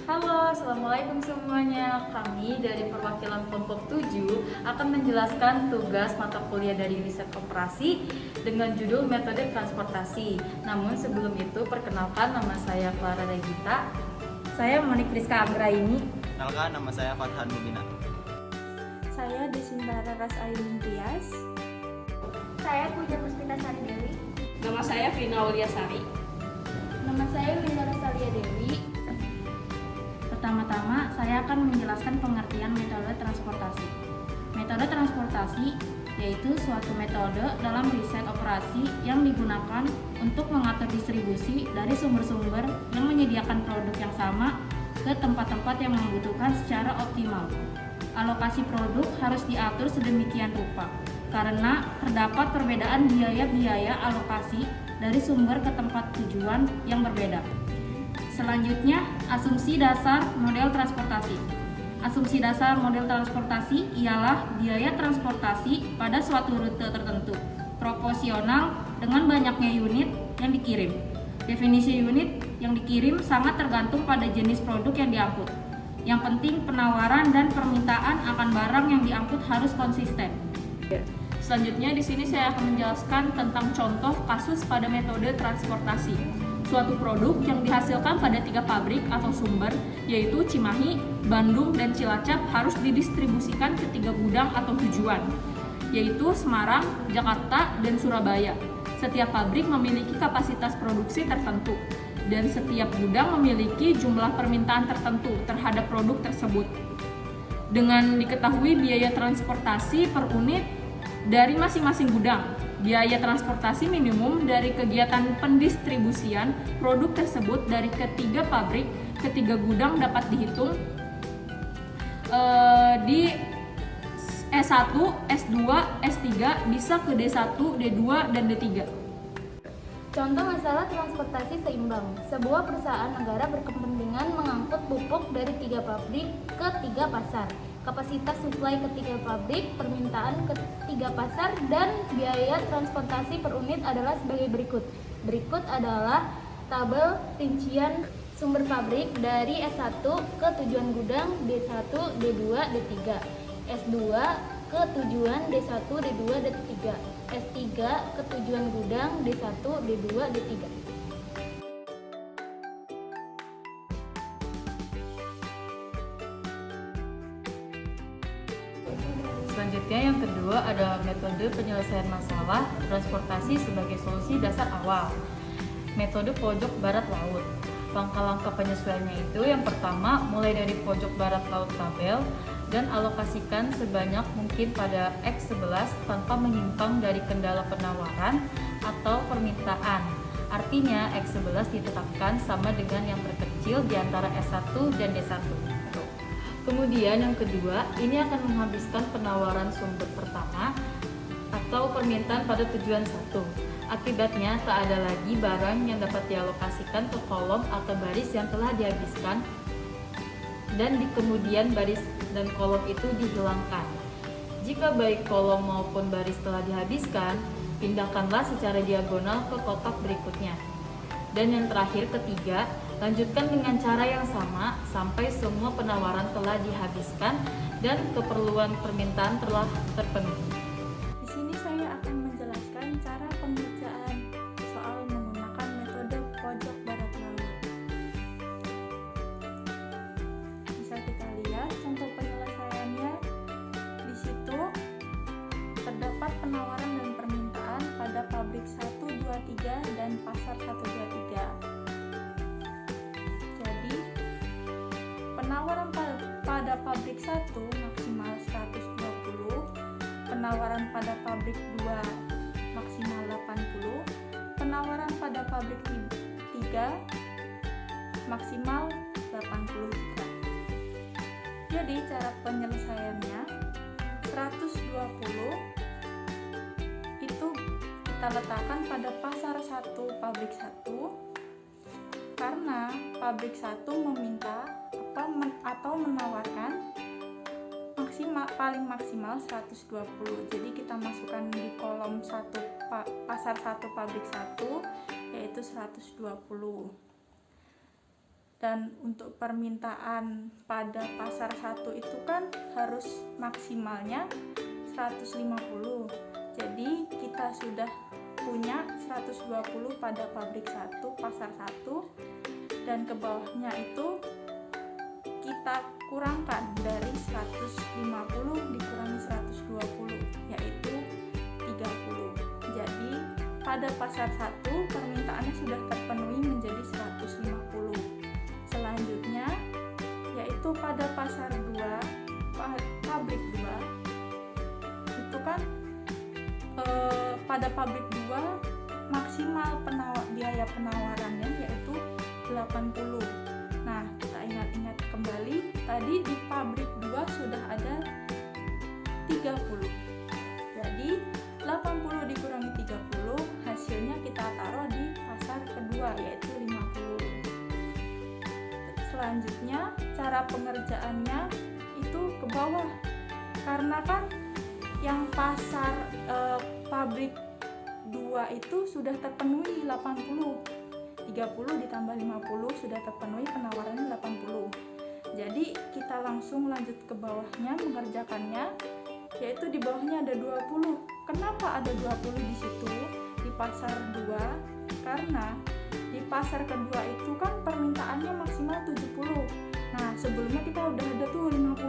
Halo, Assalamualaikum semuanya. Kami dari perwakilan kelompok 7 akan menjelaskan tugas mata kuliah dari riset operasi dengan judul metode transportasi. Namun sebelum itu, perkenalkan, nama saya Clara Regita. Saya Monik Rizka Anggraini. Kenalkan, nama saya Fathan Mubina. Saya Desindara Rasayuning Tias. Saya Puja Puspita Sari Dewi. Nama saya Vina Auliasari. Nama saya Winda Rosalia Dewi. Pertama-tama, saya akan menjelaskan pengertian metode transportasi. Metode transportasi yaitu suatu metode dalam riset operasi yang digunakan untuk mengatur distribusi dari sumber-sumber yang menyediakan produk yang sama ke tempat-tempat yang membutuhkan secara optimal. Alokasi produk harus diatur sedemikian rupa, karena terdapat perbedaan biaya-biaya alokasi dari sumber ke tempat tujuan yang berbeda. Selanjutnya, asumsi dasar model transportasi. Asumsi dasar model transportasi ialah biaya transportasi pada suatu rute tertentu, proporsional dengan banyaknya unit yang dikirim. Definisi unit yang dikirim sangat tergantung pada jenis produk yang diangkut. Yang penting, penawaran dan permintaan akan barang yang diangkut harus konsisten. Selanjutnya di sini saya akan menjelaskan tentang contoh kasus pada metode transportasi. Suatu produk yang dihasilkan pada 3 pabrik atau sumber, yaitu Cimahi, Bandung, dan Cilacap harus didistribusikan ke 3 gudang atau tujuan, yaitu Semarang, Jakarta, dan Surabaya. Setiap pabrik memiliki kapasitas produksi tertentu, dan setiap gudang memiliki jumlah permintaan tertentu terhadap produk tersebut. Dengan diketahui biaya transportasi per unit dari masing-masing gudang, biaya transportasi minimum dari kegiatan pendistribusian produk tersebut dari ketiga pabrik, ketiga gudang dapat dihitung di S1, S2, S3 bisa ke D1, D2, dan D3. Contoh masalah transportasi seimbang. Sebuah perusahaan negara berkepentingan mengangkut pupuk dari 3 pabrik ke 3 pasar. Kapasitas suplai ke 3 pabrik, permintaan ke 3 pasar, dan biaya transportasi per unit adalah sebagai berikut. Berikut adalah tabel rincian sumber pabrik dari S1 ke tujuan gudang, D1, D2, D3, S2 ke tujuan D1, D2, D3, S3 ke tujuan gudang, D1, D2, D3. Selanjutnya yang kedua adalah metode penyelesaian masalah transportasi sebagai solusi dasar awal. Metode pojok barat laut. Langkah-langkah penyesuaiannya itu yang pertama, mulai dari pojok barat laut tabel dan alokasikan sebanyak mungkin pada X11 tanpa menyimpang dari kendala penawaran atau permintaan. Artinya X11 ditetapkan sama dengan yang terkecil di antara S1 dan D1. Kemudian yang kedua, ini akan menghabiskan penawaran sumber pertama atau permintaan pada tujuan 1. Akibatnya tak ada lagi barang yang dapat dialokasikan ke kolom atau baris yang telah dihabiskan, dan di kemudian baris dan kolom itu dihilangkan. Jika baik kolom maupun baris telah dihabiskan, pindahkanlah secara diagonal ke kotak berikutnya. Dan yang terakhir ketiga, lanjutkan dengan cara yang sama sampai semua penawaran telah dihabiskan dan keperluan permintaan telah terpenuhi. Di sini saya akan menjelaskan cara pengerjaan soal menggunakan metode pojok barat laut. Bisa kita lihat contoh penyelesaiannya. Di situ terdapat penawaran dan permintaan pada pabrik 1, 2, 3 dan pasar 1, 2, 3. Jadi, penawaran pada pabrik 1 maksimal 120, penawaran pada pabrik 2 maksimal 80, penawaran pada pabrik 3 maksimal 80 juga. Jadi, cara penyelesaiannya 120 itu kita letakkan pada pasar 1 pabrik 1 karena pabrik 1 meminta atau menawarkan paling maksimal 120. Jadi kita masukkan di kolom pasar 1 pabrik 1 yaitu 120. Dan untuk permintaan pada pasar 1 itu kan harus maksimalnya 150. Jadi kita sudah punya 120 pada pabrik 1, pasar 1, dan ke bawahnya itu kita kurangkan dari 150 dikurangi 120, yaitu 30. Jadi pada pasar 1 permintaannya sudah terpenuhi menjadi 150. Selanjutnya yaitu pada pasar 2, pabrik 2 itu kan pada pabrik 2 maksimal biaya penawarannya yaitu 80. Nah, kita ingat-ingat kembali tadi di pabrik 2 sudah ada 30. Jadi 80 dikurangi 30 hasilnya kita taruh di pasar kedua yaitu 50. Selanjutnya cara pengerjaannya itu ke bawah, karena kan yang pasar pabrik 2 itu sudah terpenuhi 80. 30 ditambah 50 sudah terpenuhi, penawarannya 80. Jadi kita langsung lanjut ke bawahnya mengerjakannya, yaitu di bawahnya ada 20. Kenapa ada 20 di situ di pasar 2? Karena di pasar kedua itu kan permintaannya maksimal 70. Nah, sebelumnya kita udah ada tuh 50.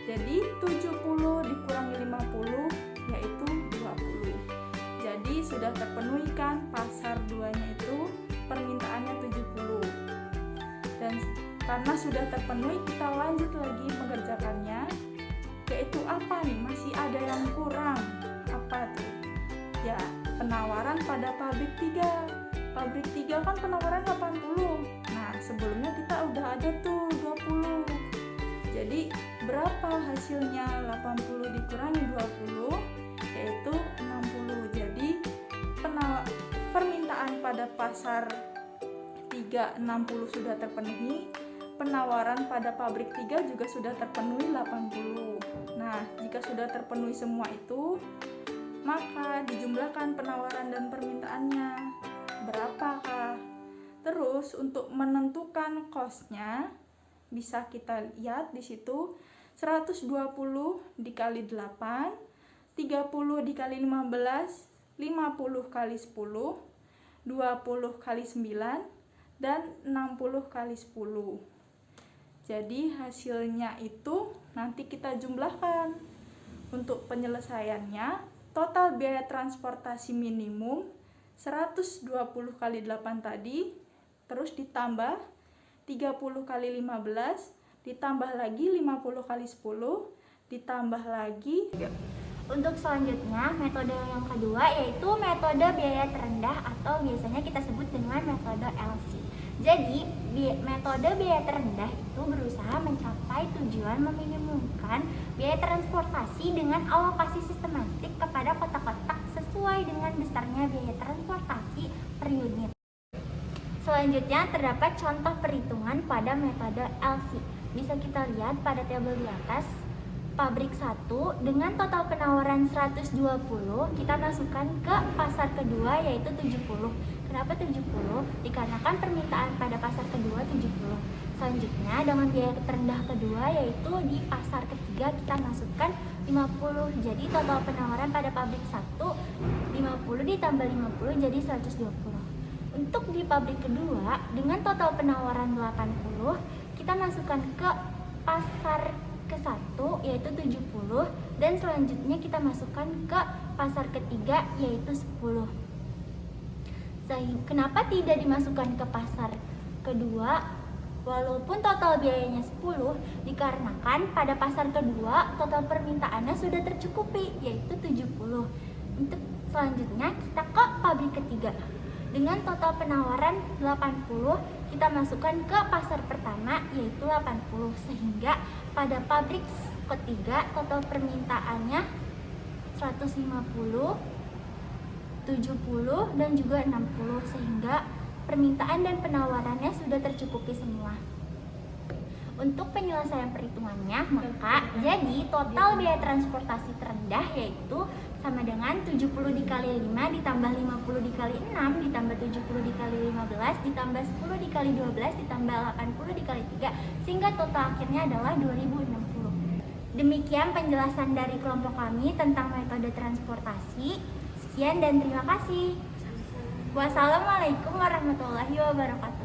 Jadi 70 dikurangi 50 yaitu 20. Jadi sudah terpenuhi kan pasar 2-nya itu permintaannya 70. Dan karena sudah terpenuhi kita lanjut lagi mengerjakannya, yaitu apa nih? Masih ada yang kurang. Apa tuh? Ya, penawaran pada pabrik 3. Pabrik 3 kan penawaran 80. Nah, sebelumnya kita udah ada tuh 20. Jadi berapa hasilnya? 80 dikurangi 20 yaitu 60. Jadi permintaan pada pasar 3 60 sudah terpenuhi, penawaran pada pabrik 3 juga sudah terpenuhi 80. Nah, jika sudah terpenuhi semua itu, maka dijumlahkan penawaran dan permintaannya. Berapakah? Terus untuk menentukan cost-nya bisa kita lihat di situ 120 dikali 8, 30 dikali 15, 50 kali 10, 20 kali 9, dan 60 kali 10. Jadi hasilnya itu nanti kita jumlahkan. Untuk penyelesaiannya, total biaya transportasi minimum 120 kali 8 tadi, terus ditambah 30 kali 15, ditambah lagi 50 kali 10, ditambah lagi. Untuk selanjutnya, metode yang kedua yaitu metode biaya terendah atau biasanya kita sebut dengan metode LC. Jadi, metode biaya terendah itu berusaha mencapai tujuan meminimumkan biaya transportasi dengan alokasi sistematik kepada kotak-kotak sesuai dengan besarnya biaya transportasi per unit. Selanjutnya terdapat contoh perhitungan pada metode LC. Bisa kita lihat pada tabel di atas. Pabrik 1 dengan total penawaran 120 kita masukkan ke pasar kedua yaitu 70. Kenapa 70? Dikarenakan permintaan pada pasar kedua 70. Selanjutnya dengan biaya terendah kedua yaitu di pasar ketiga kita masukkan 50. Jadi total penawaran pada pabrik 1 50 ditambah 50 jadi 120. Untuk di pabrik kedua dengan total penawaran 80 kita masukkan ke pasar ke-1 yaitu 70 dan selanjutnya kita masukkan ke pasar ketiga yaitu 10. Kenapa tidak dimasukkan ke pasar kedua walaupun total biayanya 10? Dikarenakan pada pasar kedua total permintaannya sudah tercukupi yaitu 70. Untuk selanjutnya kita ke pabrik ketiga. Dengan total penawaran 80, kita masukkan ke pasar pertama yaitu 80 sehingga pada pabrik ketiga total permintaannya 150, 70 dan juga 60 sehingga permintaan dan penawarannya sudah tercukupi semua. Untuk penyelesaian perhitungannya, maka jadi total biaya transportasi terendah yaitu sama dengan 70 dikali 5 ditambah 50 dikali 6 ditambah 70 dikali 50 15 ditambah 10 dikali 12 ditambah 80 dikali 3 sehingga total akhirnya adalah 2060. Demikian penjelasan dari kelompok kami tentang metode transportasi. Sekian dan terima kasih. Wassalamualaikum warahmatullahi wabarakatuh.